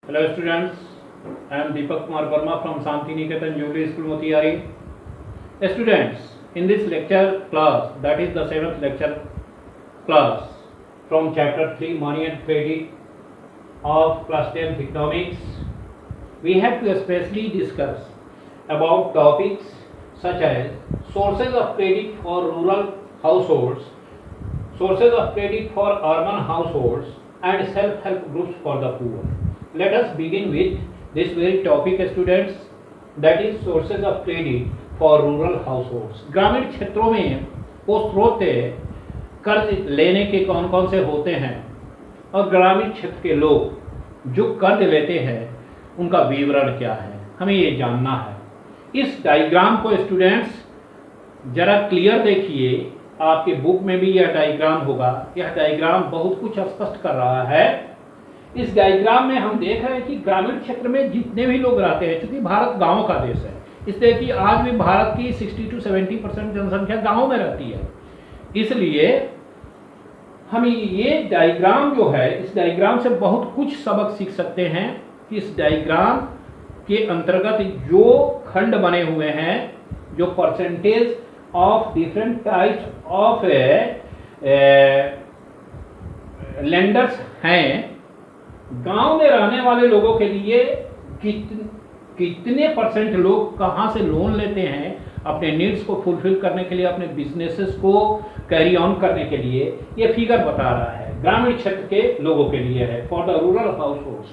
Hello students, I am Deepak Kumar Verma from Santi Niketan Jubilee School Motihari. Students, in this lecture class, that is the 7th lecture class from chapter 3 Money and Credit of class 10th Economics, we have to especially discuss about topics such as sources of credit for rural households, sources of credit for urban households and self-help groups for the poor. Let us begin with this very topic students, that is sources of credit for rural households. ग्रामीण क्षेत्रों में वो स्रोत कर्ज लेने के कौन कौन से होते हैं और ग्रामीण क्षेत्र के लोग जो कर्ज लेते हैं उनका विवरण क्या है, हमें ये जानना है। इस डायग्राम को स्टूडेंट्स जरा क्लियर देखिए, आपके बुक में भी यह डायग्राम होगा। यह डायग्राम बहुत कुछ स्पष्ट कर रहा है। इस डायग्राम में हम देख रहे हैं कि ग्रामीण क्षेत्र में जितने भी लोग रहते हैं, क्योंकि भारत गांव का देश है, इसलिए कि आज भी भारत की 60 to 70% जनसंख्या गांव में रहती है। इसलिए हम ये डायग्राम जो है, इस डायग्राम से बहुत कुछ सबक सीख सकते हैं कि इस डायग्राम के अंतर्गत जो खंड बने हुए हैं, जो percentage of different types of lenders हैं, गांव में रहने वाले लोगों के लिए कितने परसेंट लोग कहां से लोन लेते हैं अपने नीड्स को फुलफिल करने के लिए, अपने बिजनेसेस को कैरी ऑन करने के लिए, ये फिगर बता रहा है। ग्रामीण क्षेत्र के लोगों के लिए है, for the rural households.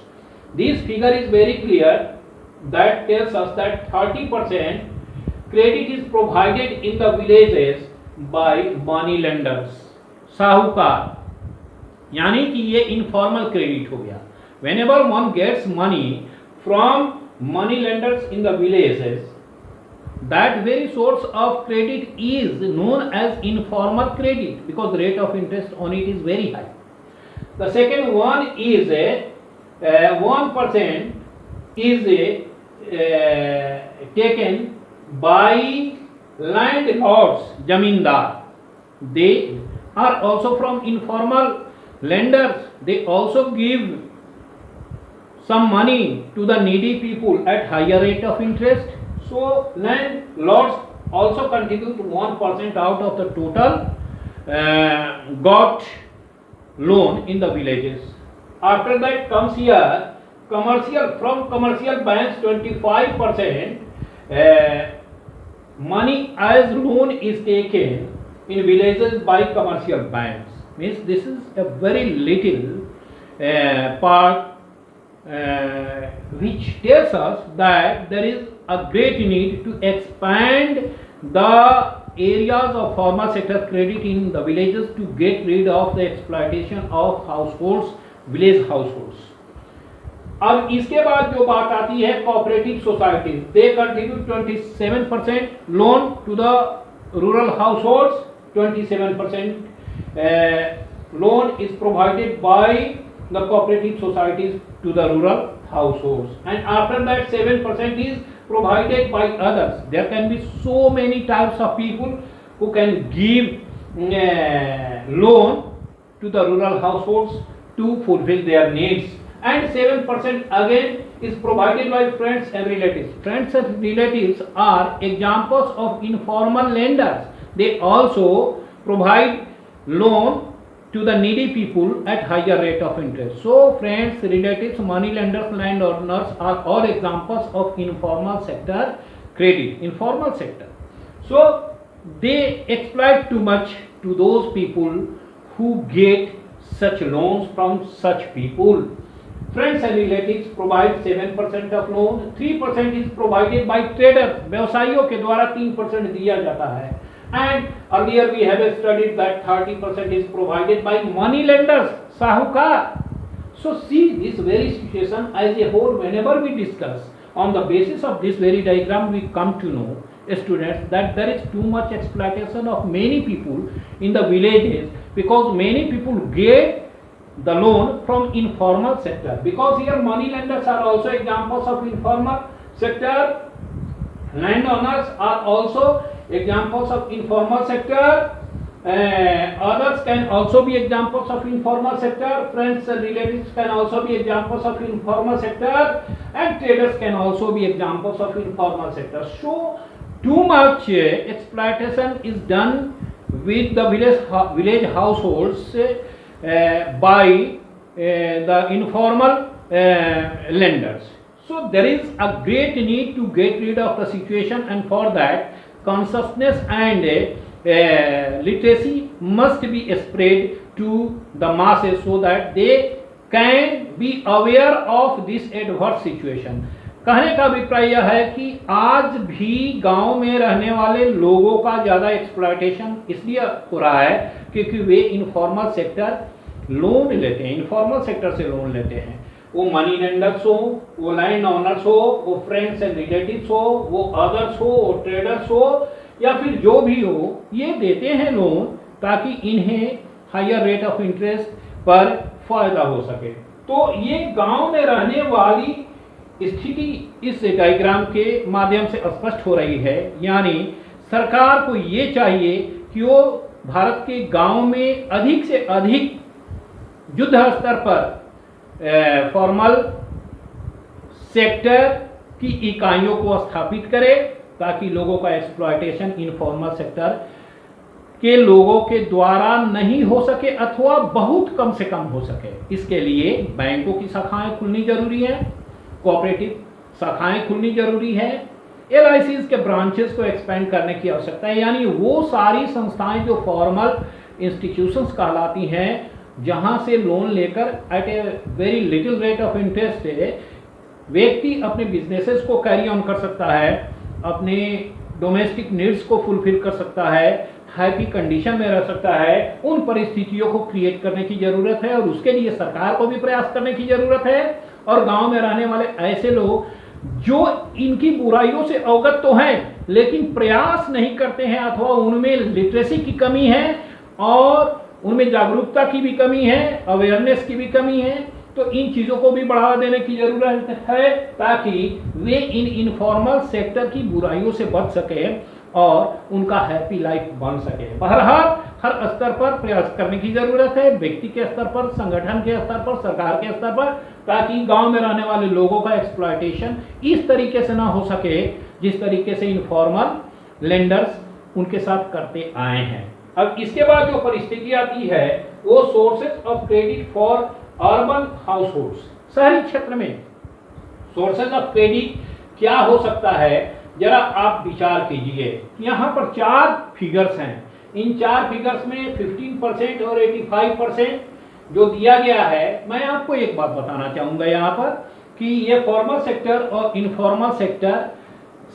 This figure is very clear that tells us that 30% credit is provided in the villages by money lenders, साहूकार, यानी कि ये इनफॉर्मल क्रेडिट हो गया। Whenever one gets money from money lenders in the villages, that very source of credit is known as informal credit because the rate of interest on it is very high. The second one is 1% is taken by landlords, zamindar. They are also from informal lenders. They also give some money to the needy people at higher rate of interest. So landlords also contribute 1% out of the total got loan in the villages. After that comes here commercial, from commercial banks 25% money as loan is taken in villages by commercial banks. Means this is a very little part which tells us that there is a great need to expand the areas of formal sector credit in the villages to get rid of the exploitation of households, village households. अब इसके बाद जो बात आती है cooperative societies, they contribute 27% loan to the rural households, 27% loan is provided by the cooperative societies to the rural households, and after that 7% is provided by others. There can be so many types of people who can give loan to the rural households to fulfill their needs, and 7% again is provided by friends and relatives. Friends and relatives are examples of informal lenders. They also provide loan to the needy people at higher rate of interest. So friends, relatives, money lenders, landowners are all examples of informal sector credit, informal sector. So they exploit too much to those people who get such loans from such people. Friends and relatives provide 7% of loan, 3% is provided by traders, व्यवसायियों के द्वारा 3% दिया जाता है, and earlier we have studied that 30% is provided by money lenders, साहूकार. So see this very situation as a whole. Whenever we discuss on the basis of this very diagram, we come to know, students, that there is too much exploitation of many people in the villages because many people get the loan from informal sector. Because here money lenders are also examples of informal sector, landowners are also examples of informal sector, others can also be examples of informal sector. Friends and relatives can also be examples of informal sector, and traders can also be examples of informal sector. So too much exploitation is done with the village households by the informal lenders. So there is a great need to get rid of the situation, and for that consciousness and literacy must be spread to the masses so that they can be aware of this adverse situation. कहने का अभिप्राय यह है कि आज भी गांव में रहने वाले लोगों का ज़्यादा एक्सप्लॉयटेशन इसलिए हो रहा है क्योंकि वे इनफॉर्मल सेक्टर लोन लेते हैं, इनफॉर्मल सेक्टर से लोन लेते हैं। वो मनी लेंडर्स हो, वो लैंड ओनर्स हो, वो फ्रेंड्स एंड रिलेटिव्स हो, वो अदर्स हो, वो ट्रेडर्स हो, या फिर जो भी हो, ये देते हैं लोन ताकि इन्हें हायर रेट ऑफ इंटरेस्ट पर फायदा हो सके। तो ये गांव में रहने वाली स्थिति इस डायग्राम के माध्यम से स्पष्ट हो रही है। यानी सरकार को ये चाहिए कि वो भारत के गांव में अधिक से अधिक युद्ध स्तर पर फॉर्मल सेक्टर की इकाइयों को स्थापित करे ताकि लोगों का एक्सप्लॉयटेशन इनफॉर्मल सेक्टर के लोगों के द्वारा नहीं हो सके अथवा बहुत कम से कम हो सके। इसके लिए बैंकों की शाखाएं खुलनी जरूरी है, कोऑपरेटिव शाखाएं खुलनी जरूरी है, LICs के ब्रांचेस को एक्सपेंड करने की आवश्यकता है। यानी वो सारी संस्थाएं जो फॉर्मल इंस्टीट्यूशंस कहलाती हैं जहां से लोन लेकर at a very little rate of interest व्यक्ति अपने बिजनेसेस को कैरी ऑन कर सकता है, अपने डोमेस्टिक नीड्स को फुलफिल कर सकता है, हैप्पी कंडीशन में रह सकता है। उन परिस्थितियों को क्रिएट करने की जरूरत है और उसके लिए सरकार को भी प्रयास करने की जरूरत है। और गांव में रहने वाले ऐसे लोग जो इनकी बुराइयों से अवगत तो हैं लेकिन प्रयास नहीं करते हैं अथवा उनमें लिटरेसी की कमी है और उनमें जागरूकता की भी कमी है, अवेयरनेस की भी कमी है, तो इन चीजों को भी बढ़ावा देने की जरूरत है ताकि वे इन इनफॉर्मल सेक्टर की बुराइयों से बच सके और उनका हैप्पी लाइफ बन सके। बहरहाल हर स्तर पर प्रयास करने की जरूरत है, व्यक्ति के स्तर पर, संगठन के स्तर पर, सरकार के स्तर पर, ताकि गांव में रहने वाले लोगों का एक्सप्लॉयटेशन इस तरीके से ना हो सके जिस तरीके से इनफॉर्मल लेंडर्स उनके साथ करते आए हैं। अब इसके बाद जो परिस्थिति आती है वो sources of credit for urban households. शहरी क्षेत्र में सोर्सेज ऑफ क्रेडिट क्या हो सकता है, जरा आप विचार कीजिए। यहाँ पर 4 फिगर्स हैं। इन 4 फिगर्स में 15% और 85% जो दिया गया है। मैं आपको एक बात बताना चाहूंगा यहाँ पर कि ये फॉर्मल सेक्टर और इनफॉर्मल सेक्टर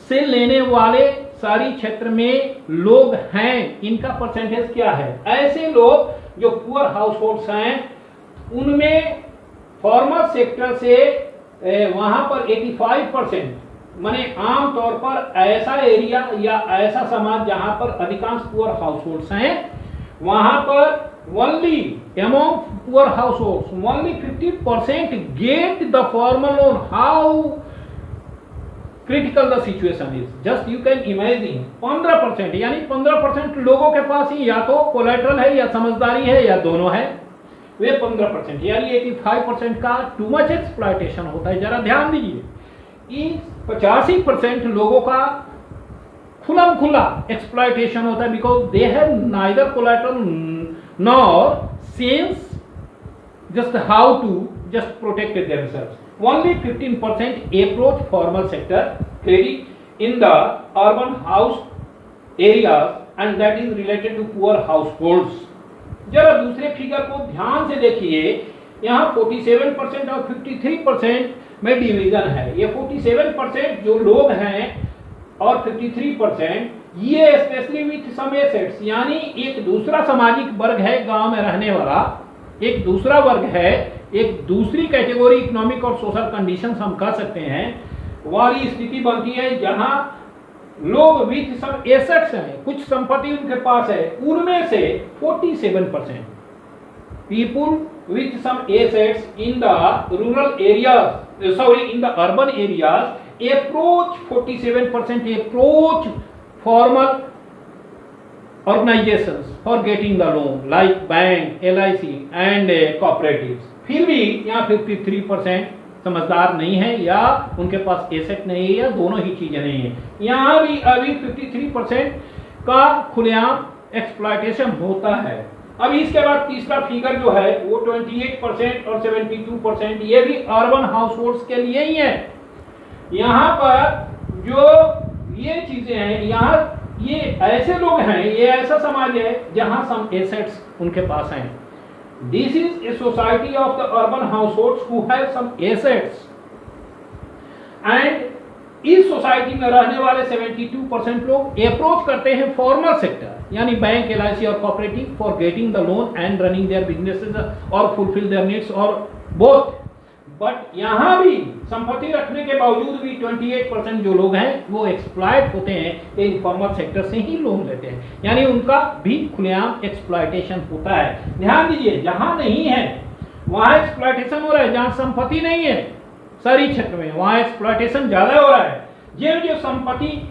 से लेने वाले शहरी क्षेत्र में लोग हैं, इनका परसेंटेज क्या है। ऐसे लोग जो पुअर हाउसहोल्ड्स हैं उनमें फॉर्मल सेक्टर से वहां पर 85%, माने आमतौर पर ऐसा एरिया या ऐसा समाज जहां पर अधिकांश पुअर हाउसहोल्ड्स हैं वहां पर only among poor households only 50% get the formal loan. How critical the situation is, just you can imagine। 15% यानी 15% लोगों के पास ही या तो कोलेटरल है या समझदारी है या दोनों है। वे 15% यानी 85% का टू मच एक्सप्लॉयटेशन होता है। जरा ध्यान दीजिए, इस 85% लोगों का खुला खुला एक्सप्लॉयटेशन होता है because they have neither collateral nor sense just how to just protect themselves. Only 15% approach formal sector credit in the urban house areas and that is related to poor households. जरा दूसरे figure को ध्यान से देखिए, यहाँ 47% और 53% में division है। ये 47% जो लोग हैं और 53% ये स्पेशली विथ सम एसेट्स, यानी एक दूसरा सामाजिक वर्ग है गांव में रहने वाला, एक दूसरा वर्ग है, एक दूसरी कैटेगरी इकोनॉमिक और सोशल कंडीशंस हम कह सकते हैं, वाली स्थिति बनती है जहां लोग विथ सम एसेट्स हैं, कुछ संपत्ति उनके पास है। उनमें से 47% people with some assets in the rural areas, sorry in the urban areas approach 47% approach formal organizations for getting the loan like bank, LIC and cooperatives. फिर भी यहाँ 53% समझदार नहीं है या उनके पास एसेट नहीं है या दोनों ही चीजें नहीं है। यहाँ भी अभी 53% का खुलेआम एक्सप्लॉयटेशन होता है। अब इसके बाद तीसरा फिगर जो है वो 28% और 72% ये भी अर्बन हाउस होल्ड्स के लिए ही है। यहाँ पर जो ये चीजें हैं, यहाँ ये ऐसे लोग हैं, ये ऐसा समाज है जहां सम एसेट्स उनके पास हैं। This is a society of the urban households who have some assets and इस सोसाइटी में रहने वाले 72% लोग अप्रोच करते हैं फॉर्मल सेक्टर यानी बैंक, LIC और cooperative for getting the loan and running their businesses और फुलफिल देयर नीड्स और बोथ। बट यहाँ भी संपत्ति रखने के बावजूद भी 28% जो लोग हैं वो एक्सप्लॉयट होते हैं, इनफॉर्मल सेक्टर से ही लोन लेते हैं, यानी उनका भी खुलेआम एक्सप्लॉयटेशन होता है। ध्यान दीजिए, जहां नहीं है वहां एक्सप्लॉयटेशन हो रहा है, जहां संपत्ति नहीं है शहरी क्षेत्र में वहां एक्सप्लॉयटेशन ज्यादा हो रहा है। जो संपत्ति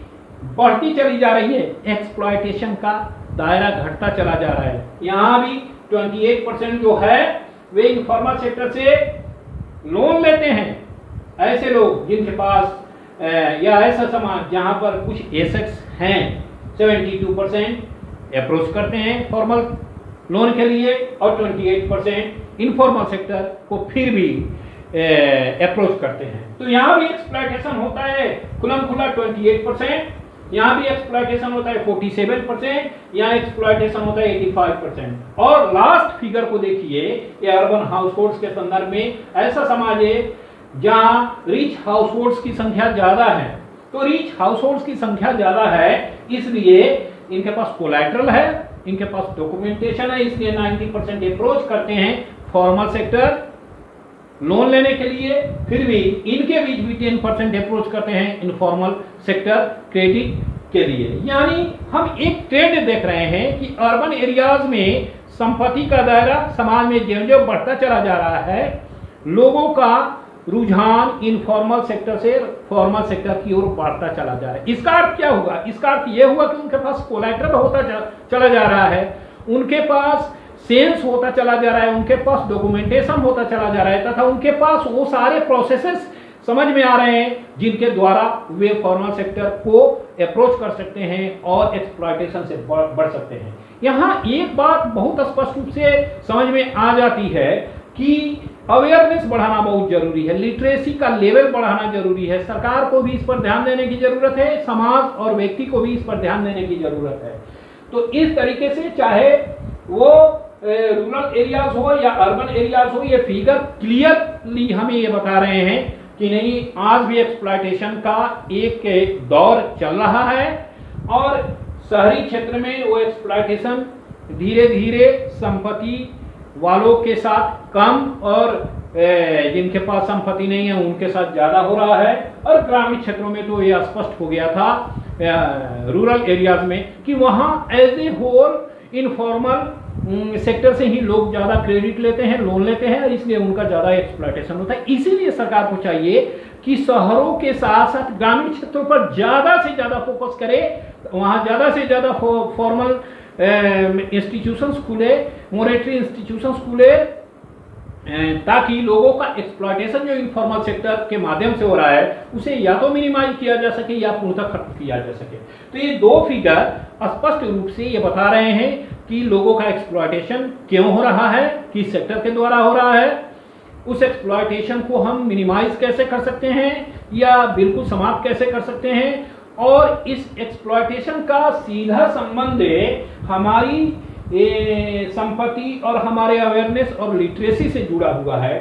बढ़ती चली जा रही है एक्सप्लॉयटेशन का दायरा घटता चला जा रहा है। यहाँ भी 28% जो है वे इनफॉर्मल सेक्टर से लोन लेते हैं। ऐसे लोग जिनके पास या ऐसा समाज जहां पर कुछ एसेट्स हैं 72% अप्रोच करते हैं फॉर्मल लोन के लिए और 28% इनफॉर्मल सेक्टर को फिर भी अप्रोच करते हैं। तो यहाँ भी एक्सप्लॉयटेशन होता है खुलम खुला 28%, यहाँ भी एक्सप्लॉयटेशन होता है 47%, यहाँ एक्सप्लॉयटेशन होता है 85%। और लास्ट फिगर को देखिए, ये अर्बन हाउस होल्ड्स के संदर्भ में ऐसा समाज है जहाँ रिच हाउस होल्ड्स की संख्या ज्यादा है। तो रिच हाउस होल्ड्स की संख्या ज्यादा है इसलिए इनके पास कोलैटरल है, इनके पास डॉक्यूमेंटेशन है, इसलिए 90% अप्रोच करते हैं फॉर्मल सेक्टर लोन लेने के लिए। फिर भी इनके बीच भी 10% अप्रोच करते हैं इनफॉर्मल सेक्टर क्रेडिट के लिए। यानी हम एक ट्रेंड देख रहे हैं कि अर्बन एरियाज में संपत्ति का दायरा समाज में ज्यों-ज्यों बढ़ता चला जा रहा है, लोगों का रुझान इनफॉर्मल सेक्टर से फॉर्मल सेक्टर की ओर बढ़ता चला जा रहा है। इसका अर्थ क्या होगा? इसका अर्थ यह हुआ कि उनके पास कोलैटरल होता चला जा रहा है, उनके पास सेंस होता चला जा रहा है, उनके पास डॉक्यूमेंटेशन होता चला जा रहा है तथा उनके पास वो सारे प्रोसेसेस समझ में आ रहे हैं जिनके द्वारा वे फॉर्मल सेक्टर को अप्रोच कर सकते हैं और एक्सप्लॉयटेशन से बढ़ सकते हैं। यहाँ एक बात बहुत स्पष्ट रूप से समझ में आ जाती है कि अवेयरनेस बढ़ाना बहुत जरूरी है, लिटरेसी का लेवल बढ़ाना जरूरी है। सरकार को भी इस पर ध्यान देने की जरूरत है, समाज और व्यक्ति को भी इस पर ध्यान देने की जरूरत है। तो इस तरीके से चाहे वो रूरल एरियाज हो या अर्बन एरियाज हो, ये फिगर क्लियरली हमें ये बता रहे हैं कि नहीं, आज भी एक्सप्लॉयटेशन का एक दौर चल रहा है और शहरी क्षेत्र में वो एक्सप्लॉयटेशन धीरे धीरे संपत्ति वालों के साथ कम और जिनके पास संपत्ति नहीं है उनके साथ ज्यादा हो रहा है। और ग्रामीण क्षेत्रों में तो ये स्पष्ट हो गया था रूरल एरियाज में कि वहां as a whole informal sector से ही लोग ज्यादा क्रेडिट लेते हैं, लोन लेते हैं और इसलिए उनका ज्यादा एक्सप्लॉयटेशन होता है। इसीलिए सरकार को चाहिए कि शहरों के साथ साथ ग्रामीण क्षेत्रों पर ज्यादा से ज्यादा फोकस करे, वहां ज्यादा से ज्यादा फॉर्मल इंस्टीट्यूशंस खुले, मॉनेटरी इंस्टीट्यूशंस खुले, ताकि लोगों का एक्सप्लॉयटेशन जो इनफॉर्मल सेक्टर के माध्यम से हो रहा है उसे या तो मिनिमाइज किया जा सके या पूर्णतः खत्म किया जा सके। तो ये दो फिगर स्पष्ट रूप से ये बता रहे हैं कि लोगों का एक्सप्लॉयटेशन क्यों हो रहा है, किस सेक्टर के द्वारा हो रहा है, उस एक्सप्लॉयटेशन को हम मिनिमाइज कैसे कर सकते हैं या बिल्कुल समाप्त कैसे कर सकते हैं, और इस एक्सप्लॉयटेशन का सीधा संबंध हमारी संपत्ति और हमारे अवेयरनेस और लिटरेसी से जुड़ा हुआ है।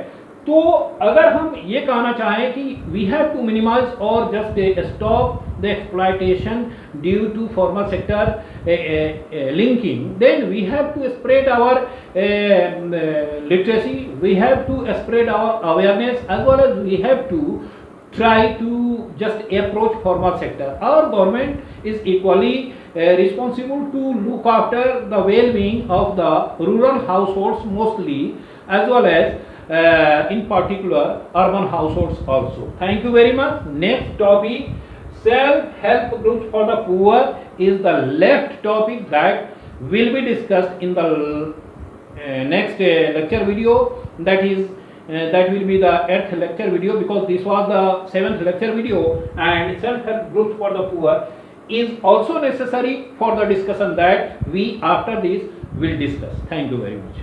तो अगर हम ये कहना चाहें कि वी हैव टू मिनिमाइज और just stop the exploitation due to formal sector linking, then we have to spread our literacy, we have to spread our awareness as well as we have to try to just approach formal sector. Our government is equally responsible to look after the well-being of the rural households mostly, as well as in particular urban households also. Thank you very much. Next topic, self-help groups for the poor, is the left topic that will be discussed in the next lecture video, that will be the 8th lecture video, because this was the 7th lecture video, and self-help groups for the poor is also necessary for the discussion that we after this will discuss. Thank you very much.